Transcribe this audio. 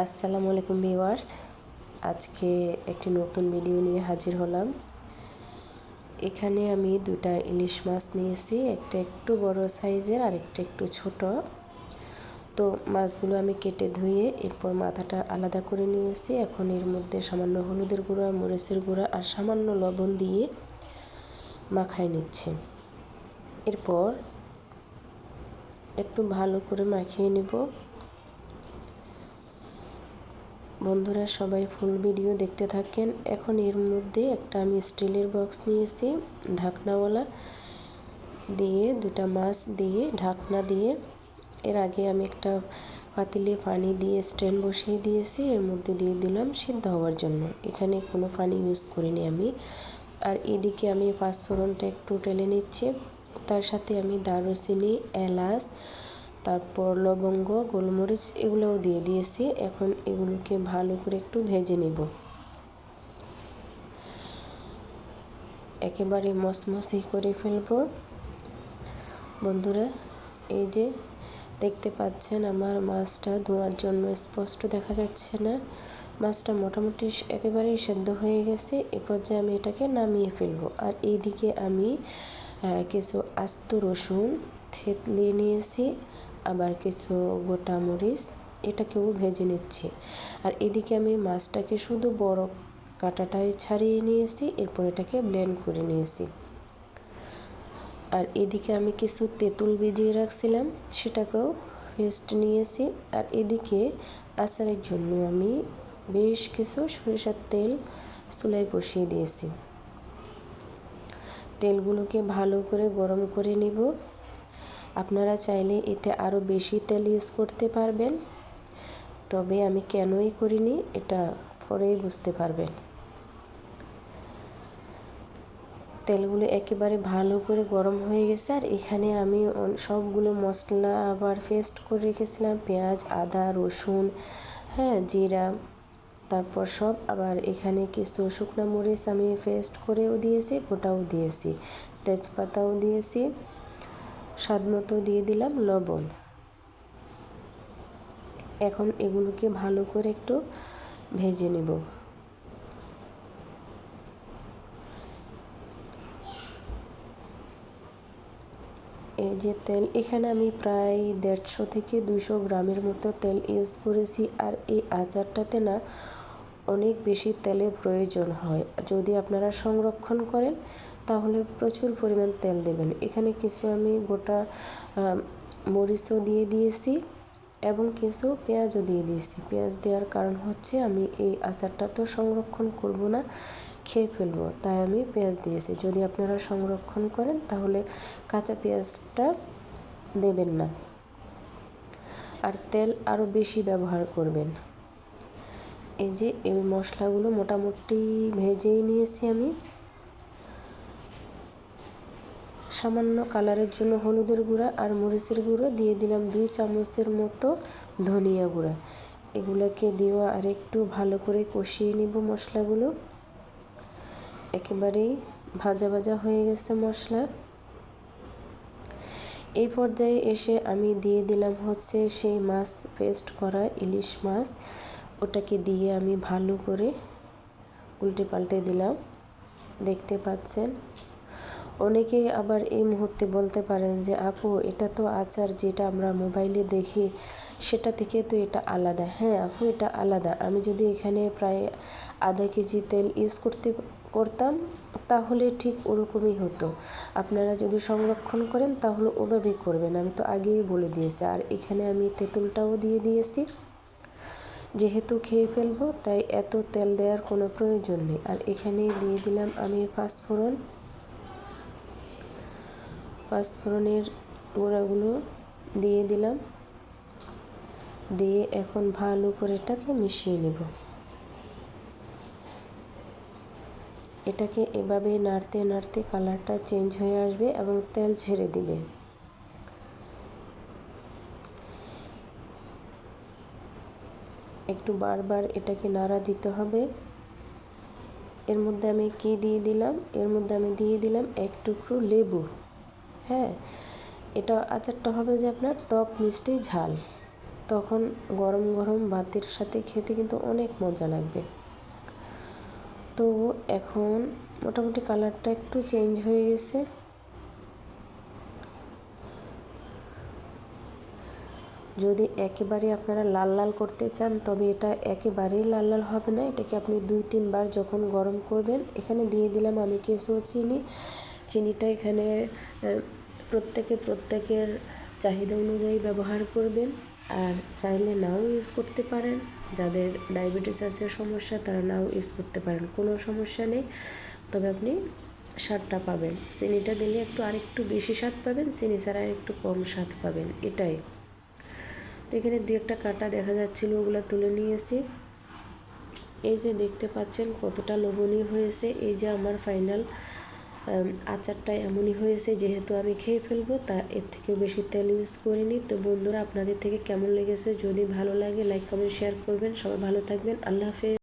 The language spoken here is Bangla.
আসসালামু আলাইকুম ভিউয়ার্স, আজকে একটি নতুন ভিডিও নিয়ে হাজির হলাম। এখানে আমি দুটা ইলিশ মাছ নিয়েছি, একটা একটু বড় সাইজের আর একটা একটু ছোট। তো মাছগুলো আমি কেটে ধুয়ে এরপর মাথাটা আলাদা করে নিয়েছি। এখন এর মধ্যে সামান্য হলুদের গুঁড়া, মরিচের গুঁড়া আর সামান্য লবণ দিয়ে মাখায় নিচ্ছি। এরপর একটু ভালো করে মাখিয়ে নেব। বন্ধুরা সবাই ফুল ভিডিও দেখতে থাকেন। এখন এর মধ্যে একটা আমি স্টিলের বক্স নিয়েছি ঢাকনাওয়ালা, দিয়ে দুটা মাছ দিয়ে ঢাকনা দিয়ে এর আগে আমি একটা পাতিলে পানি দিয়ে স্ট্যান্ড বসিয়ে দিয়েছি। এর মধ্যে দিয়ে দিলাম সিদ্ধ হওয়ার জন্য। এখানে কোনো পানি ইউজ করিনি আমি। আর এদিকে আমি পাঁচফোড়নটা একটু টেলে নিচ্ছি। তার সাথে আমি দারুচিনি, এলাচ, তারপর লবঙ্গ, গোলমরিচ এগুলোও দিয়ে দিয়েছি। এখন এগুলোকে ভালো করে একটু ভেজে নেব, একেবারে মচমচে করে ফেলবো। বন্ধুরা এই যে দেখতে পাচ্ছেন আমার মাছটা ধোয়ার জন্য স্পষ্ট দেখা যাচ্ছে না। মাছটা মোটামুটি একেবারেই সেদ্ধ হয়ে গেছে। এ পর্যায়ে আমি এটাকে নামিয়ে ফেলবো। আর এইদিকে আমি কিছু আস্ত রসুন থেতলে নিয়েছি, আবার কিছু গোটা মরিচ এটাকেও ভেজে নিচ্ছি। আর এদিকে আমি মাছটাকে শুধু বড় কাঁটাটাই ছাড়িয়ে নিয়েছি, এরপর এটাকে ব্লেন্ড করে নিয়েছি। আর এদিকে আমি কিছু তেঁতুল ভিজিয়ে রাখছিলাম, সেটাকেও পেস্ট নিয়েছি। আর এদিকে আচারের জন্য আমি বেশ কিছু সরিষার তেল চুলায় বসিয়ে দিয়েছি। তেলগুলোকে ভালো করে গরম করে নিব। আপনারা চাইলে এতে আরও বেশি তেল ইউজ করতে পারবেন, তবে আমি কেনই করিনি এটা পরেই বুঝতে পারবেন। তেলগুলো একেবারে ভালো করে গরম হয়ে গেছে। আর এখানে আমি সবগুলো মশলা আবার পেস্ট করে রেখেছিলাম, পেঁয়াজ, আদা, রসুন, জিরা, তারপর সব। আবার এখানে কিছু শুকনো মরিচ আমি পেস্ট করেও দিয়েছি, গোটাও দিয়েছি, তেজপাতাও দিয়েছি, স্বাদ মতো দিয়ে দিলাম লবণ। এখন এগুলোকে ভালো করে একটু ভেজে নেব। এই যে তেল, এখানে আমি প্রায় 150 থেকে 200 গ্রামের মতো তেল ইউজ করেছি। আর এই আচারটাতে না অনেক বেশি তেলের প্রয়োজন হয়। যদি আপনারা সংরক্ষণ করেন তাহলে প্রচুর পরিমাণ তেল দেবেন। এখানে কিছু আমি গোটা মরিচও দিয়ে দিয়েছি এবং কিছু পেঁয়াজও দিয়ে দিয়েছি। পেঁয়াজ দেওয়ার কারণ হচ্ছে আমি এই আচারটা তো সংরক্ষণ করব না, খেয়ে ফেলবো, তাই আমি পেঁয়াজ দিয়েছি। যদি আপনারা সংরক্ষণ করেন তাহলে কাঁচা পেঁয়াজটা দেবেন না, আর তেল আরও বেশি ব্যবহার করবেন। এই যে এই মশলাগুলো মোটামুটি ভেজেই নিয়েছি আমি। সামান্য কালারের জন্য হলুদের গুঁড়া আর মরিচের গুঁড়ো দিয়ে দিলাম 2 চামচের মতো ধনিয়া গুঁড়া। এগুলোকে দেওয়া আর একটু ভালো করে কষিয়ে নিব মশলাগুলো। একেবারেই ভাজা ভাজা হয়ে গেছে মশলা। এই পর্যায়ে এসে আমি দিয়ে দিলাম হচ্ছে সেই মাছ পেস্ট করা ইলিশ মাছ। ওটাকে দিয়ে আমি ভালো করে উল্টে পাল্টে দিলাম। দেখতে পাচ্ছেন। অনেকে আবার এই মুহূর্তে বলতে পারেন যে আপু এটা তো আচার যেটা আমরা মোবাইলে দেখি সেটা থেকে তো এটা আলাদা। হ্যাঁ আপু, এটা আলাদা। আমি যদি এখানে প্রায় আধা কেজি তেল ইউজ করতাম তাহলে ঠিক ওরকমই হতো। আপনারা যদি সংরক্ষণ করেন তাহলে ওভাবেই করবেন, আমি তো আগেই বলে দিয়েছি। আর এখানে আমি তেঁতুলটাও দিয়ে দিয়েছি, যেহেতু খেয়ে ফেলবো তাই এত তেল দেওয়ার কোনো প্রয়োজন নেই। আর এখানে দিয়ে দিলাম আমি পাঁচফোড়নের গুঁড়াগুলো দিয়ে দিলাম, দিয়ে এখন ভালো করে এটাকে মিশিয়ে নেব। এটাকে এভাবে নাড়তে নাড়তে কালারটা চেঞ্জ হয়ে আসবে এবং তেল ছেড়ে দিবে। একটু বারবার এটাকে নাড়া দিতে হবে। এর মধ্যে আমি কি দিয়ে দিলাম, এর মধ্যে আমি দিয়ে দিলাম 1 টুকরো লেবু। এটা আচারটা হবে যে আপনার টক মিষ্টি ঝাল। তখন গরম গরম ভাতের সাথে খেতে কিন্তু অনেক মজা লাগবে। তো এখন মোটামুটি কালারটা একটু চেঞ্জ হয়ে গেছে। যদি একেবারে আপনারা লাল লাল করতে চান তবে এটা একেবারেই লাল লাল হবে না। এটাকে আপনি 2-3 বার যখন গরম করবেন, এখানে দিয়ে দিলাম আমি কিছু চিনি। চিনিটা এখানে প্রত্যেকের চাহিদা অনুযায়ী ব্যবহার করবেন, আর চাইলে নাও ইউজ করতে পারেন। যাদের ডায়াবেটিস আছে সমস্যা তারা নাও ইউজ করতে পারেন, কোনো সমস্যা নেই। তবে আপনি স্বাদটা পাবেন, চিনিটা দিলে আরেকটু বেশি স্বাদ পাবেন, চিনি ছাড়া একটু কম স্বাদ পাবেন, এটাই। তো এখানে 2-1টা কাটা দেখা যাচ্ছিলো, ওগুলো তুলে নিয়েছি। এই যে দেখতে পাচ্ছেন কতটা লোভনীয় হয়েছে। এই যে আমার ফাইনাল আচারটা এমনই হয়েছে, যেহেতু আমি খেয়ে ফেলবো তা এর থেকেও বেশি তেল ইউজ করিনি। তো বন্ধুরা, আপনাদের থেকে কেমন লেগেছে? যদি ভালো লাগে লাইক কমেন্ট শেয়ার করবেন। সবাই ভালো থাকবেন, আল্লাহ হাফেজ।